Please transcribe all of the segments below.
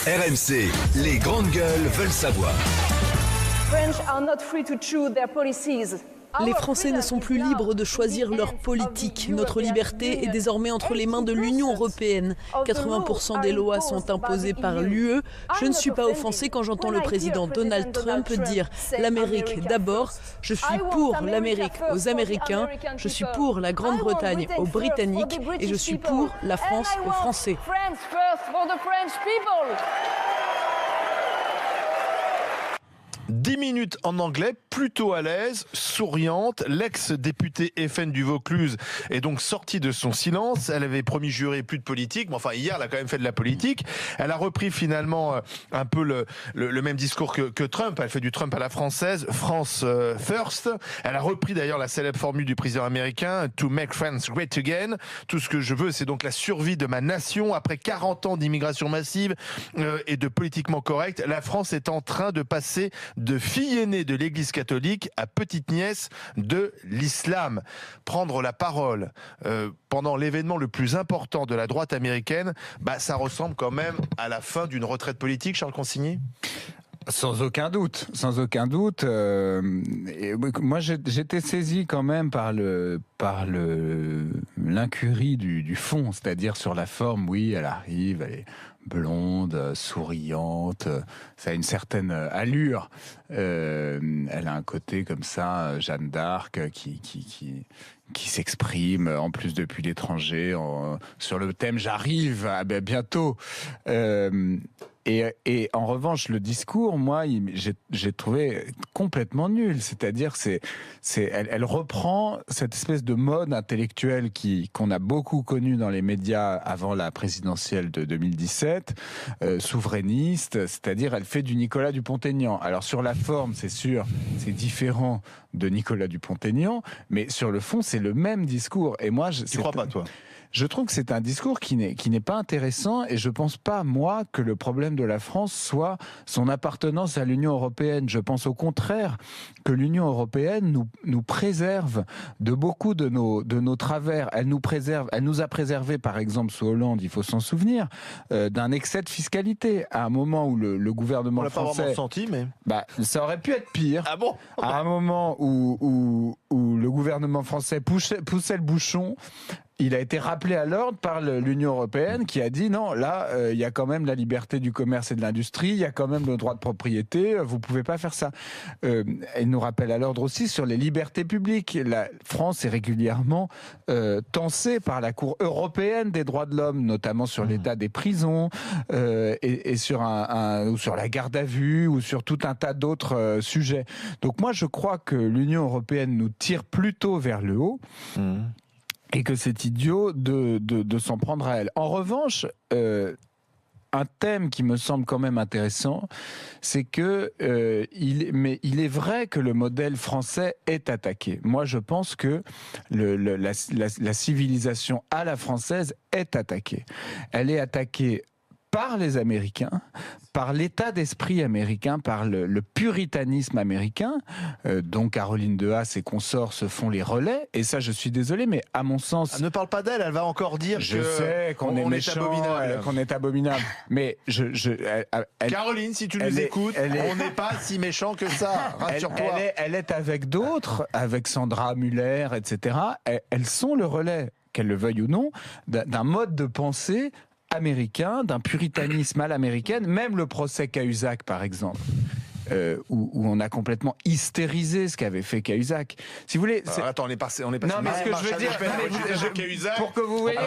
RMC, les grandes gueules veulent savoir. Les Français ne sont plus libres de choisir leur politique. Notre liberté est désormais entre les mains de l'Union européenne. 80% des lois sont imposées par l'UE. Je ne suis pas offensé quand j'entends le président Donald Trump dire « l'Amérique d'abord ». Je suis pour l'Amérique aux Américains, je suis pour la Grande-Bretagne aux Britanniques et je suis pour la France aux Français. 10 minutes en anglais, plutôt à l'aise, souriante. L'ex-députée FN du Vaucluse est donc sortie de son silence. Elle avait promis jurer plus de politique, mais enfin hier elle a quand même fait de la politique. Elle a repris finalement un peu le même discours que Trump. Elle fait du Trump à la française, France first. Elle a repris d'ailleurs la célèbre formule du président américain, to make France great again. Tout ce que je veux, c'est donc la survie de ma nation après 40 ans d'immigration massive et de politiquement correct. La France est en train de passer de fille aînée de l'Église catholique à petite nièce de l'islam. Prendre la parole pendant l'événement le plus important de la droite américaine, ça ressemble quand même à la fin d'une retraite politique, Charles Consigny ? Sans aucun doute, sans aucun doute. Et moi, j'étais saisi quand même par l'incurie du fond, c'est-à-dire sur la forme. Oui, elle arrive, elle est blonde, souriante, ça a une certaine allure. Elle a un côté comme ça, Jeanne d'Arc, qui s'exprime en plus depuis l'étranger sur le thème j'arrive bientôt. Et en revanche, le discours, moi, j'ai trouvé complètement nul. C'est-à-dire, elle reprend cette espèce de mode intellectuel qu'on a beaucoup connu dans les médias avant la présidentielle de 2017, souverainiste. C'est-à-dire, elle fait du Nicolas Dupont-Aignan. Alors sur la forme, c'est sûr, c'est différent de Nicolas Dupont-Aignan, mais sur le fond, c'est le même discours. Et moi, tu crois pas, toi ? Je trouve que c'est un discours qui n'est pas intéressant et je pense pas, moi, que le problème de la France soit son appartenance à l'Union européenne. Je pense au contraire que l'Union européenne nous préserve de beaucoup de nos travers. Elle nous a préservé, par exemple, sous Hollande, il faut s'en souvenir, d'un excès de fiscalité. À un moment où le gouvernement français... On l'a pas vraiment senti, mais... ça aurait pu être pire. Ah bon ? À un moment où le gouvernement français poussait le bouchon, il a été rappelé à l'ordre par l'Union européenne qui a dit non, là, il y a quand même la liberté du commerce et de l'industrie, il y a quand même le droit de propriété, vous pouvez pas faire ça. Elle nous rappelle à l'ordre aussi sur les libertés publiques. La France est régulièrement tensée par la Cour européenne des droits de l'homme, notamment sur l'état des prisons et sur ou sur la garde à vue ou sur tout un tas d'autres sujets. Donc moi, je crois que l'Union européenne nous tire plutôt vers le haut. Et que c'est idiot de s'en prendre à elle. En revanche, un thème qui me semble quand même intéressant, c'est que il est vrai que le modèle français est attaqué. Moi, je pense que la civilisation à la française est attaquée. Elle est attaquée par les Américains, par l'état d'esprit américain, par le puritanisme américain, dont Caroline de Haas et consorts se font les relais. Et ça, je suis désolé, mais à mon sens... Ne parle pas d'elle, elle va encore dire je sais qu'on est méchant, qu'on est abominable. Mais Caroline, si tu nous écoutes, on n'est pas si méchant que ça, rassure-toi. Elle est avec d'autres, avec Sandra Muller, etc. Elles sont le relais, qu'elles le veuillent ou non, d'un mode de pensée américain, d'un puritanisme à l'américaine, même le procès Cahuzac, par exemple, où on a complètement hystérisé ce qu'avait fait Cahuzac. Si vous voulez... attends, on est passé... Non, mais ce que je veux dire... pour que vous voyez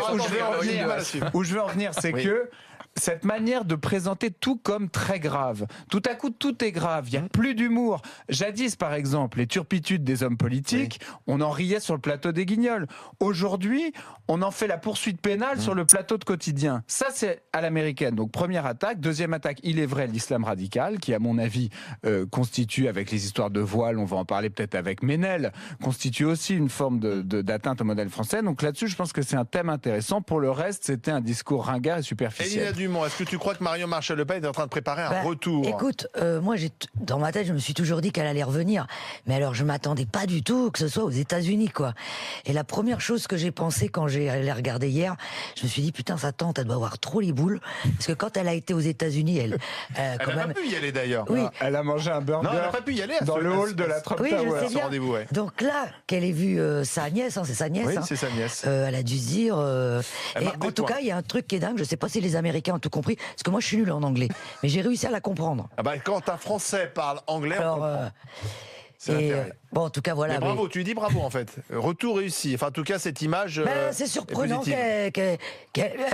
où je veux en venir, c'est que cette manière de présenter tout comme très grave. Tout à coup, tout est grave. Il y a plus d'humour. Jadis, par exemple, les turpitudes des hommes politiques, on en riait sur le plateau des Guignols. Aujourd'hui, on en fait la poursuite pénale sur le plateau de Quotidien. Ça, c'est à l'américaine. Donc, première attaque. Deuxième attaque, il est vrai, l'islam radical, qui, à mon avis, constitue, avec les histoires de voile, on va en parler peut-être avec Ménel, constitue aussi une forme d'atteinte au modèle français. Donc là-dessus, je pense que c'est un thème intéressant. Pour le reste, c'était un discours ringard et superficiel. Mélina Dumont, est-ce que tu crois que Marion Maréchal Le Pen est en train de préparer un retour? Écoute, moi, dans ma tête, je me suis toujours dit qu'elle allait revenir. Mais alors, je m'attendais pas du tout que ce soit aux États-Unis, quoi. Et la première chose que j'ai pensé quand j'ai regardé hier, je me suis dit, putain, sa tante, elle doit avoir trop les boules. Parce que quand elle a été aux États-Unis, elle n'a pas pu y aller d'ailleurs. Oui. Elle a mangé un burger elle n'a pas pu y aller dans le hall de la Trump Tower. Je sais bien. Rendez-vous, ouais. Donc là, qu'elle ait vu sa nièce, c'est sa nièce. Oui, c'est sa nièce. Elle a dû se dire. Et en tout cas, il y a un truc qui est dingue. Je sais pas si les Américains ont tout compris, parce que moi, je suis nul en anglais, mais j'ai réussi à la comprendre. Ah bah, quand un Français parle anglais, alors, on comprend. C'est l'intérêt. Bon, en tout cas, voilà. Mais bravo, tu lui dis bravo en fait. Retour réussi. Enfin, en tout cas, cette image. C'est surprenant qu'elle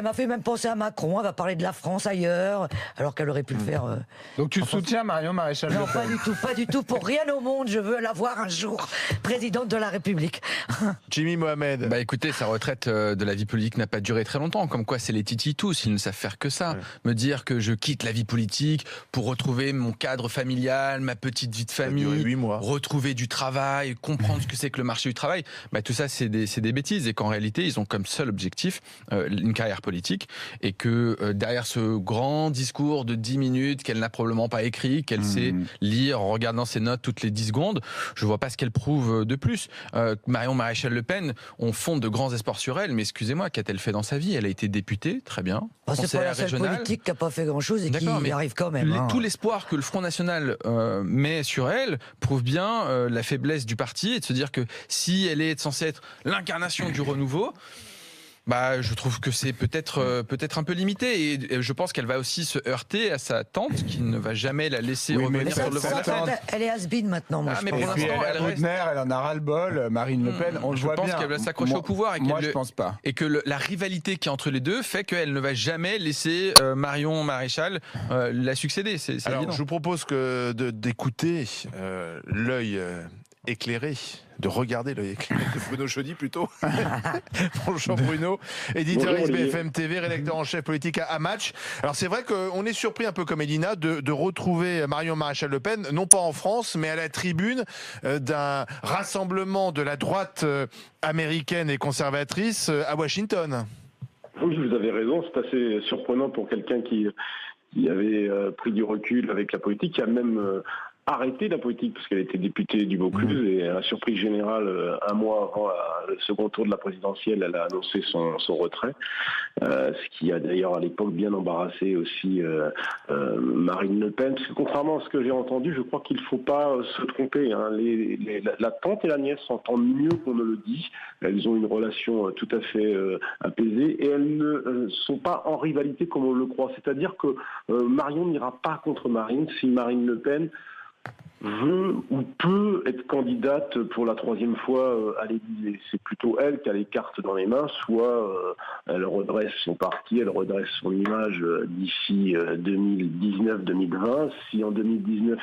m'a fait même penser à Macron. Elle va parler de la France ailleurs, alors qu'elle aurait pu le faire. Donc tu soutiens Marion Maréchal Le Pen? Non, pas du tout. Pour rien au monde, je veux la voir un jour présidente de la République. Jimmy Mohamed. Bah écoutez, sa retraite de la vie politique n'a pas duré très longtemps. Comme quoi, c'est les titis tous. Ils ne savent faire que ça. Ouais. Me dire que je quitte la vie politique pour retrouver mon cadre familial, ma petite vie de famille, 8 mois. Retrouver du travail, comprendre ce que c'est que le marché du travail. Bah, tout ça, c'est des bêtises. Et qu'en réalité, ils ont comme seul objectif une carrière politique. Et que derrière ce grand discours de 10 minutes qu'elle n'a probablement pas écrit, qu'elle sait lire en regardant ses notes toutes les 10 secondes, je vois pas ce qu'elle prouve de plus. Marion Maréchal Le Pen, on fonde de grands espoirs sur elle, mais excusez-moi, qu'a-t-elle fait dans sa vie? Elle a été députée, très bien. C'est pas la seule politique qui n'a pas fait grand-chose et qui y arrive quand même. Tout l'espoir que le Front National met sur elle prouve bien la faiblesse du parti et de se dire que si elle est censée être l'incarnation du renouveau, bah, je trouve que c'est peut-être un peu limité et je pense qu'elle va aussi se heurter à sa tante qui ne va jamais la laisser revenir sur le devant de la scène. Elle est has-been maintenant, moi, je mais pense. pour l'instant, elle en a ras-le-bol. Marine Le Pen, on le voit bien. Je pense qu'elle va s'accrocher au pouvoir. Moi, je pense pas. Et que la rivalité qui est entre les deux fait qu'elle ne va jamais laisser Marion Maréchal la succéder. C'est Alors, évident. je vous propose d'écouter l'œil éclairé, de regarder l'œil éclairé de Bruno Chaudy plutôt. Bonjour Bruno, éditeur BFM TV, rédacteur en chef politique à Match. Alors c'est vrai qu'on est surpris un peu comme Elina de retrouver Marion Maréchal Le Pen, non pas en France, mais à la tribune d'un rassemblement de la droite américaine et conservatrice à Washington. Oui, vous avez raison, c'est assez surprenant pour quelqu'un qui avait pris du recul avec la politique, qui a même arrêté la politique parce qu'elle était députée du Vaucluse et à la surprise générale, un mois avant le second tour de la présidentielle, elle a annoncé son retrait, ce qui a d'ailleurs à l'époque bien embarrassé aussi Marine Le Pen, parce que contrairement à ce que j'ai entendu, je crois qu'il ne faut pas se tromper, hein. La tante et la nièce s'entendent mieux qu'on ne le dit, elles ont une relation tout à fait apaisée et elles ne sont pas en rivalité comme on le croit, c'est-à-dire que Marion n'ira pas contre Marine si Marine Le Pen veut ou peut être candidate pour la 3e fois à l'Élysée. C'est plutôt elle qui a les cartes dans les mains, soit elle redresse son parti, elle redresse son image d'ici 2019-2020. Si en 2019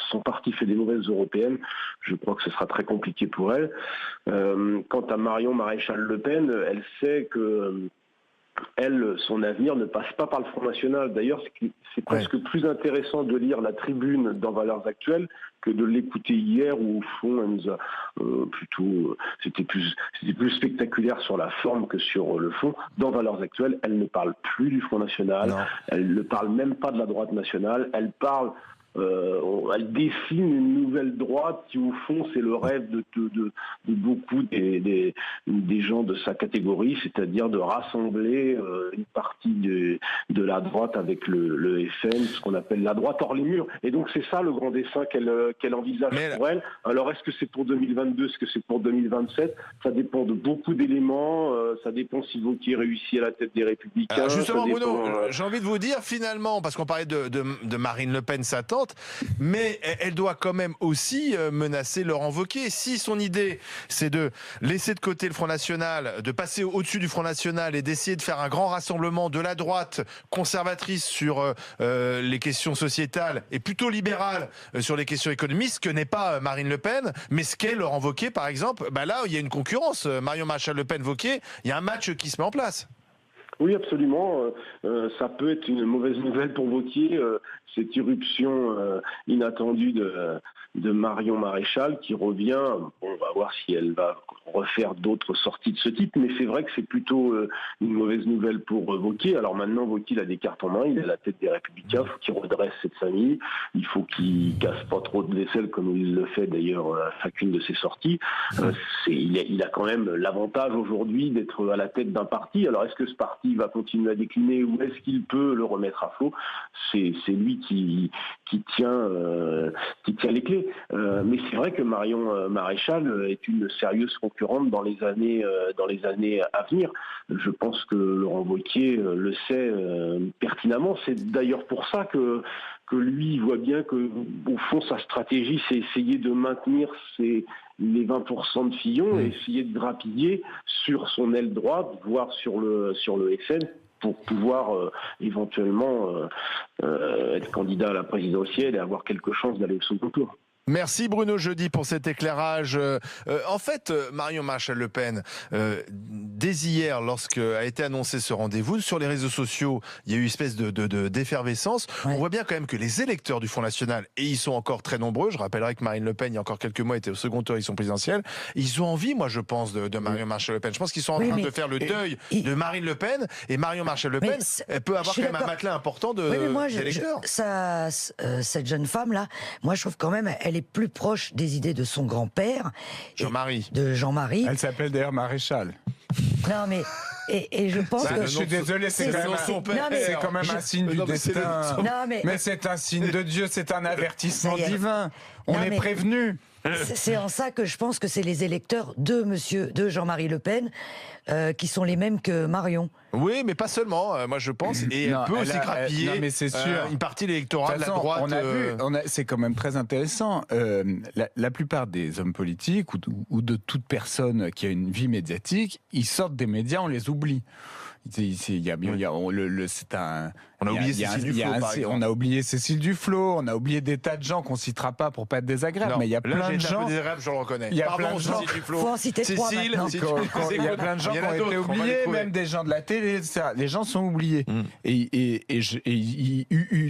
son parti fait des mauvaises européennes, je crois que ce sera très compliqué pour elle. Quant à Marion Maréchal Le Pen, elle sait que son avenir ne passe pas par le Front National. D'ailleurs, c'est presque plus intéressant de lire la tribune dans Valeurs Actuelles que de l'écouter hier où, au fond, elle nous a c'était plus spectaculaire sur la forme que sur le fond. Dans Valeurs Actuelles, elle ne parle plus du Front National, elle ne parle même pas de la droite nationale, elle elle dessine une nouvelle droite qui, au fond, c'est le rêve de beaucoup des gens de sa catégorie, c'est-à-dire de rassembler une partie de la droite avec le FN, ce qu'on appelle la droite hors les murs. Et donc, c'est ça le grand dessin qu'elle envisage pour elle. Alors, est-ce que c'est pour 2022, est-ce que c'est pour 2027 ? Ça dépend de beaucoup d'éléments. Ça dépend si Wauquiez réussit à la tête des Républicains. Alors justement, Bruno, j'ai envie de vous dire, finalement, parce qu'on parlait de Marine Le Pen, sa tante, mais elle doit quand même aussi menacer Laurent Wauquiez. Si son idée, c'est de laisser de côté le Front National, de passer au-dessus du Front National et d'essayer de faire un grand rassemblement de la droite conservatrice sur les questions sociétales et plutôt libérale sur les questions économiques, ce que n'est pas Marine Le Pen, mais ce qu'est Laurent Wauquiez, par exemple, là, il y a une concurrence. Marion Maréchal Le Pen, Wauquiez, il y a un match qui se met en place. Oui, absolument. Ça peut être une mauvaise nouvelle pour Wauquiez, cette irruption inattendue de Marion Maréchal qui revient. On va voir si elle va refaire d'autres sorties de ce type. Mais c'est vrai que c'est plutôt une mauvaise nouvelle pour Wauquiez. Alors maintenant, Wauquiez, il a des cartes en main, il est à la tête des Républicains, il faut qu'il redresse cette famille, il faut qu'il casse pas trop de vaisselle comme il le fait d'ailleurs à chacune de ses sorties. Il a quand même l'avantage aujourd'hui d'être à la tête d'un parti. Alors est-ce que ce parti va continuer à décliner ou est-ce qu'il peut le remettre à flot? C'est lui qui tient les clés. Mais c'est vrai que Marion Maréchal est une sérieuse concurrente dans les années à venir. Je pense que Laurent Wauquiez le sait pertinemment. C'est d'ailleurs pour ça que lui voit bien que au fond sa stratégie c'est essayer de maintenir les 20% de Fillon et essayer de grappiller sur son aile droite, voire sur le FN, pour pouvoir éventuellement être candidat à la présidentielle et avoir quelque chance d'aller au second tour. Merci Bruno Jeudi pour cet éclairage. En fait, Marion Maréchal-Le Pen, dès hier, lorsqu'a été annoncé ce rendez-vous, sur les réseaux sociaux, il y a eu une espèce d'effervescence. Ouais. On voit bien quand même que les électeurs du Front National, et ils sont encore très nombreux, je rappellerai que Marine Le Pen, il y a encore quelques mois, était au second tour élection présidentielle, ils ont envie, moi je pense, de Marion Maréchal-Le Pen. Je pense qu'ils sont en train de faire le deuil de Marine Le Pen, et Marion Maréchal-Le Pen, elle peut avoir quand même un matelas important d'électeurs. Cette jeune femme-là, moi je trouve quand même, elle est plus proche des idées de son grand-père. Jean-Marie. De Jean-Marie. Elle s'appelle d'ailleurs Maréchal. Non mais... Et je pense que... Je suis désolé, c'est quand même un signe du destin. Mais c'est un signe de Dieu, c'est un avertissement divin. On est prévenu. C'est en ça que je pense que c'est les électeurs de Jean-Marie Le Pen qui sont les mêmes que Marion. Oui, mais pas seulement, moi je pense. Et elle peut aussi grappiller mais c'est sûr. une partie de l'électorat de la droite. C'est quand même très intéressant. La plupart des hommes politiques ou de toute personne qui a une vie médiatique, ils sortent des médias, on les oublie. On a oublié Cécile Duflot, on a oublié des tas de gens qu'on citera pas pour pas être désagréable, mais il y a plein de gens. Je le reconnais. Il y a plein de gens. Faut en citer trois maintenant. Il y a plein de gens qui ont été oubliés, même des gens de la télé, etc. Les gens sont oubliés.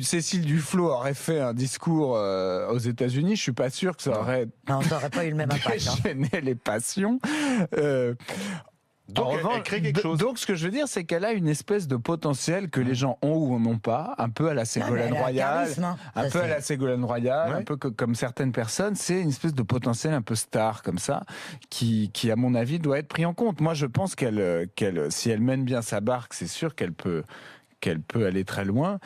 Cécile Duflot aurait fait un discours aux États-Unis, je suis pas sûr que ça aurait. Non, ça aurait pas eu le même impact. Déchaîné les passions. Donc, elle crée quelque chose. Donc, ce que je veux dire, c'est qu'elle a une espèce de potentiel que les gens ont ou n'ont pas, un peu à la Ségolène Royal, un peu comme certaines personnes. C'est une espèce de potentiel un peu star comme ça, qui à mon avis doit être pris en compte. Moi, je pense qu'elle, si elle mène bien sa barque, c'est sûr qu'elle peut aller très loin.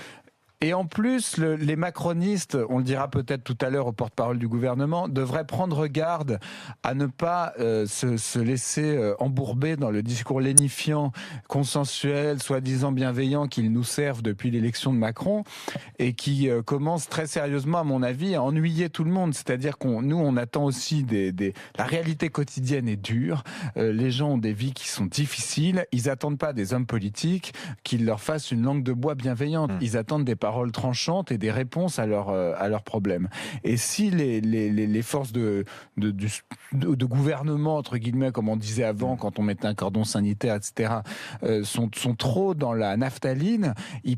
Et en plus, les macronistes, on le dira peut-être tout à l'heure au porte-parole du gouvernement, devraient prendre garde à ne pas se laisser embourber dans le discours lénifiant, consensuel, soi-disant bienveillant qu'ils nous servent depuis l'élection de Macron et qui commence très sérieusement, à mon avis, à ennuyer tout le monde. C'est-à-dire on attend aussi la réalité quotidienne est dure. Les gens ont des vies qui sont difficiles. Ils attendent pas des hommes politiques qu'ils leur fassent une langue de bois bienveillante. Ils attendent des paroles tranchantes et des réponses à leurs problèmes. Et si les forces de gouvernement, entre guillemets, comme on disait avant, quand on mettait un cordon sanitaire, etc., sont trop dans la naphtaline, ils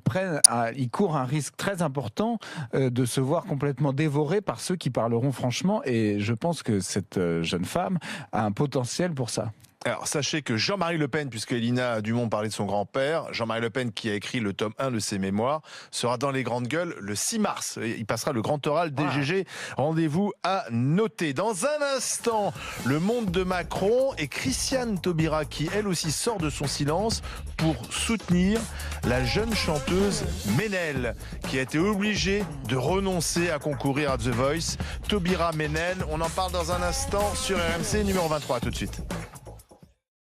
courent un risque très important de se voir complètement dévorés par ceux qui parleront franchement. Et je pense que cette jeune femme a un potentiel pour ça. Alors, sachez que Jean-Marie Le Pen, puisque Elina Dumont parlait de son grand-père, Jean-Marie Le Pen, qui a écrit le tome 1 de ses mémoires, sera dans les Grandes Gueules le 6 mars. Il passera le grand oral DGG. Rendez-vous à noter. Dans un instant, le monde de Macron et Christiane Taubira, qui elle aussi sort de son silence pour soutenir la jeune chanteuse Ménel, qui a été obligée de renoncer à concourir à The Voice. Taubira Ménel, on en parle dans un instant sur RMC numéro 23. À tout de suite.